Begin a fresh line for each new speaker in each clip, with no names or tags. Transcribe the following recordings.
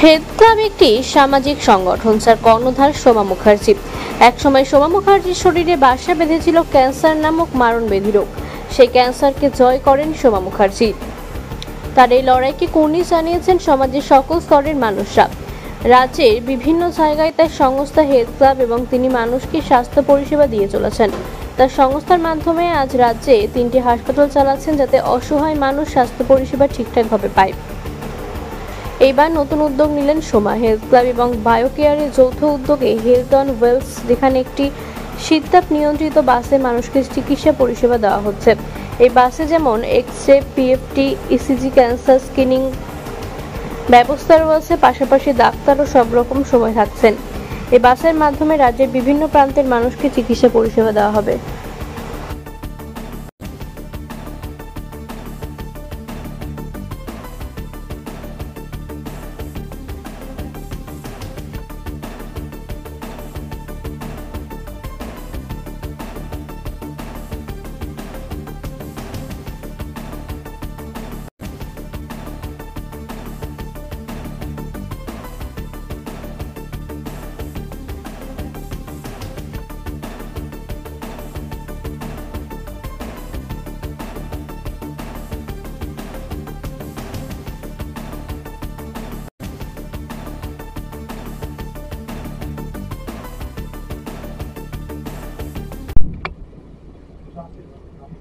Health club একটি সামাজিক সংগঠন, স্যার কর্ণধার সোমা মুখার্জি। একসময় সোমা মুখার্জির শরীরে বাসা বেঁধেছিল ক্যান্সার নামক মারণ ব্যাধি রোগ। সেই ক্যান্সারকে জয় করেন সোমা মুখার্জি। তার এই লড়াইকে কর্নিশ জানিয়েছেন সমাজের সকল স্তরের মানুষরা। রাজ্যের বিভিন্ন জায়গায় তার সংস্থা হেলথ ক্লাব এবং তিনি মানুষকে স্বাস্থ্য পরিষেবা দিয়ে চলেছেন। তার সংস্থার মাধ্যমে আজ রাজ্যে 3টি হাসপাতাল চালাচ্ছেন, যাতে অসহায় মানুষ স্বাস্থ্য পরিষেবা ঠিকঠাকভাবে পায়। এইবার নতুন উদ্যোগ নিলেন সোমা। হেলথ ক্লাব এবং বায়োকেয়ারের যৌথ উদ্যোগে হেলথ অন ওয়েলস, যেখানে একটি শীততাপ নিয়ন্ত্রিত বাসে মানুষকে চিকিৎসা পরিষেবা দেওয়া হচ্ছে। এই বাসে যেমন x-ray, PFT, ECG, cancer screening ব্যবস্থা রয়েছে, পাশাপাশি ডাক্তারও সব রকম সময় থাকছেন। এই বাসের মাধ্যমে রাজ্যের বিভিন্ন প্রান্তের মানুষকে চিকিৎসা পরিষেবা দেওয়া হবে।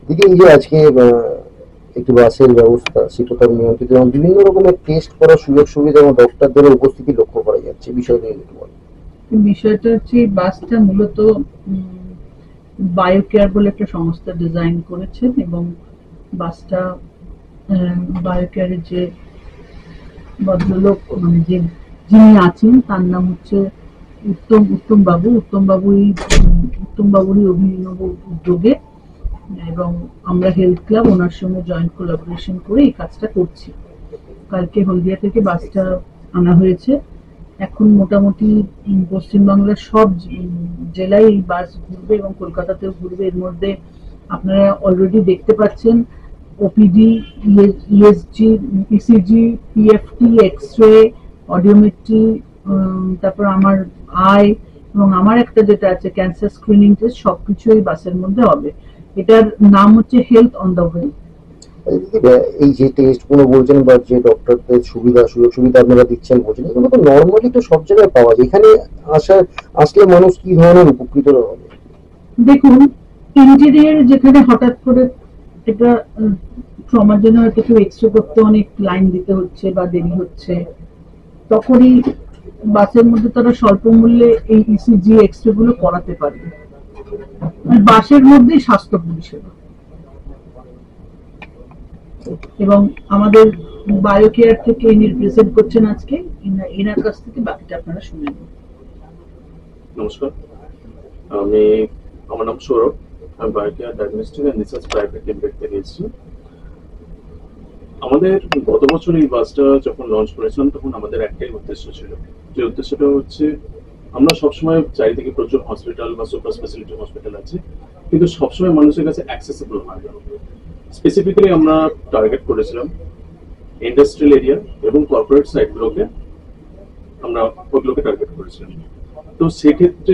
দিদি, এই যে আজকে একটি বাসের ব্যবস্থা শীততাপ নিয়ন্ত্রিত এবং বিভিন্ন রকমের টেস্ট করার সুযোগ সুবিধা এবং ডক্টরদের উপস্থিতি লক্ষ্য করা যাচ্ছে, বিষয়টা একটু বলেন।
বিষয়টা হচ্ছে বাসটা মূলত বায়োকেয়ার বলে একটা সংস্থা ডিজাইন করেছেন এবং বাসটা বায়োকেয়ারের যে ভদ্রলোক মানে যিনি আছেন তার নাম হচ্ছে উত্তম বাবুরই অভিনব উদ্যোগে এবং আমরা হেলথ ক্লাব ওনার সঙ্গে জয়েন্ট কোলাবোরেশন করে এই কাজটা করছি। কালকে হলদিয়া থেকে বাসটা আনা হয়েছে। এখন মোটামুটি পশ্চিমবাংলার সব জেলায় এই বাস ঘুরবে এবং কলকাতাতেও ঘুরবে। এর মধ্যে আপনারা অলরেডি দেখতে পাচ্ছেন OPD, ESG, ECG, PFT, x-ray, audiometry, তারপর আমার আই এবং আমার একটা যেটা আছে ক্যান্সার স্ক্রিনিং টেস্ট, সবকিছু এই বাসের মধ্যে হবে। এটার নাম হচ্ছে হেলথ অন দ্য ওয়ে।
এই যে টেস্ট গুলো বলছেন বা যে ডক্টরদের সুযোগ সুবিধা আপনারা দিচ্ছেন বলছেন, এগুলো তো নর্মালি তো সব জায়গায় পাওয়া যায়। এখানে আসলে মানুষ কি ধরনের উপকৃত হবে?
দেখুন, ইন্টেরিয়ার যেখানে হঠাৎ করে এটা ট্রমার জন্য হয়তো কেউ এক্সরে করতে অনেক লাইন দিতে হচ্ছে বা দেরি হচ্ছে, তখনই বাসের মধ্যে তারা স্বল্প মূল্যে এই ইসিজি, এক্সরে গুলো করাতে পারবে। বাসের মধ্যেই স্বাস্থ্য পরিষেবা এবং আমাদের বায়োকেয়ার থেকে ইনি প্রেজেন্ট করছেন আজকে, এনার কাছ থেকে বাকিটা আপনারা শুনে নেন।
নমস্কার, আমার নাম সৌরভ। আমি Biocare diagnostic and research private limited থেকে এসেছি। আমাদের গত বছর এই বাসটা যখন লঞ্চ করেছিলাম তখন আমাদের একটাই উদ্দেশ্য ছিল, যে উদ্দেশ্যটা হচ্ছে আমরা সবসময় চারিদিকে প্রচুর হসপিটাল বা সুপার স্পেশালিটি হসপিটাল আছে, কিন্তু সবসময় মানুষের কাছে অ্যাক্সেসিবল হয় না। স্পেসিফিক্যালি আমরা টার্গেট করেছিলাম ইন্ডাস্ট্রিয়াল এরিয়া এবং কর্পোরেট সাইটগুলোকে, আমরা ওগুলোকে টার্গেট করেছিলাম। তো সেক্ষেত্রে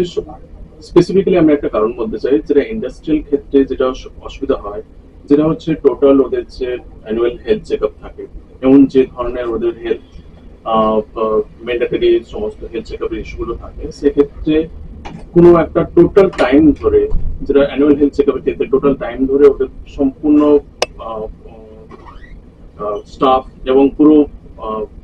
স্পেসিফিক্যালি আমরা একটা কারণ বলতে চাই, যেটা ইন্ডাস্ট্রিয়াল ক্ষেত্রে যেটা অসুবিধা হয়, যেটা হচ্ছে টোটাল ওদের যে অ্যানুয়াল হেলথ চেক আপ থাকে এবং যে ধরনের ওদের হেলথ ম্যান্ডেটরি সমস্ত হেলথ চেক আপের ইস্যুগুলো থাকে, সেক্ষেত্রে কোনো একটা টোটাল টাইম ধরে, যেটা অ্যানুয়াল হেলথ চেক আপের ক্ষেত্রে টোটাল টাইম ধরে ওদের সম্পূর্ণ স্টাফ এবং পুরো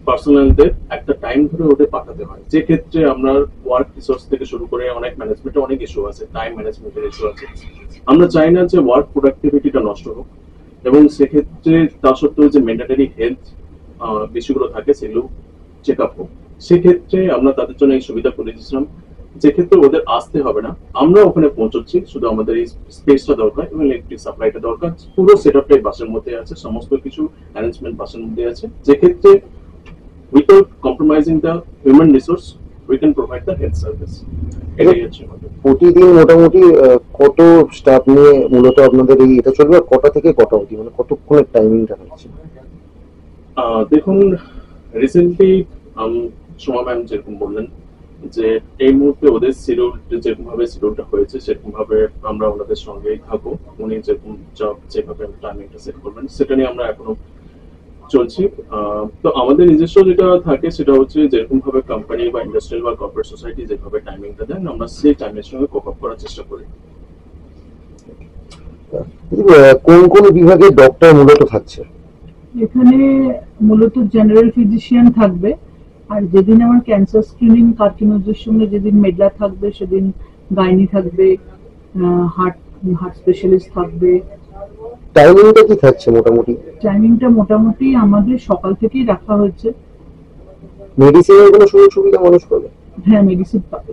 পার্সোনালদের একটা টাইম ধরে ওদের পাঠাতে হয়, যে ক্ষেত্রে আমরা ওয়ার্ক রিসোর্স থেকে শুরু করে অনেক ম্যানেজমেন্টে অনেক ইস্যু আছে, টাইম ম্যানেজমেন্টের ইস্যু আছে। আমরা চাই না যে ওয়ার্ক প্রোডাক্টিভিটিটা নষ্ট হোক এবং সেক্ষেত্রে তা সত্ত্বেও যে ম্যান্ডেটরি হেলথ ইস্যুগুলো থাকে সেগুলো চেক আপ হোক। সেক্ষেত্রে আমরা তাদের জন্য এই সুবিধা করে দিয়েছিলাম, যে ক্ষেত্রে ওদের আসতে হবে না, আমরা ওখানে পৌঁছচ্ছি, শুধু আমাদের এই স্পেসটা দরকার এবং ইলেকট্রিক সাপ্লাইটা দরকার। পুরো সেটআপটাই বাসের মধ্যে আছে, সমস্ত কিছু অ্যারেঞ্জমেন্ট বাসের মধ্যে আছে, যে ক্ষেত্রে without compromising the human resource we can provide the health service. এটাই হচ্ছে
প্রতিদিন মোটামুটি কত স্টাফ নিয়ে মূলত আপনাদের এই এটা চলবে, কটা থেকে কটা অবধি, মানে কতক্ষণের টাইমিংটা হচ্ছে?
দেখুন, রিসেন্টলি সোমা ম্যাম যেরকম বললেন যে এই মুহূর্তে ওদের শিডিউল যেরকম ভাবে শিডিউলটা হয়েছে সেরকম ভাবে আমরা ওনাদের সঙ্গেই থাকবো। উনি যেরকম যেভাবে টাইমিংটা সেট করবেন সেটা নিয়ে আমরা এখনো চলছি। তো আমাদের নিজস্ব যেটা থাকে সেটা হচ্ছে যেরকম ভাবে কোম্পানি বা ইন্ডাস্ট্রিয়াল বা কর্পোরেট সোসাইটি যেভাবে টাইমিংটা দেন আমরা সেই টাইমের সঙ্গে কোপ আপ করার চেষ্টা করি।
কোন কোন বিভাগে ডক্টর মূলত থাকছে?
এখানে মূলত জেনারেল ফিজিশিয়ান থাকবে, আর যেদিন আমার ক্যান্সার স্ক্রিনিং কার্ডিওলজির সঙ্গে যেদিন মেডলা থাকবে সেদিন গাইনি থাকবে, হার্ট স্পেশালিস্ট থাকবে।
টাইমিংটা কি থাকছে মোটামুটি?
টাইমিংটা মোটামুটি আমাদের সকাল থেকেই রাখা হয়েছে।
মেডিসিনের কোনো সুযোগ সুবিধা মানুষ পাবে?
হ্যাঁ, মেডিসিন পাবে।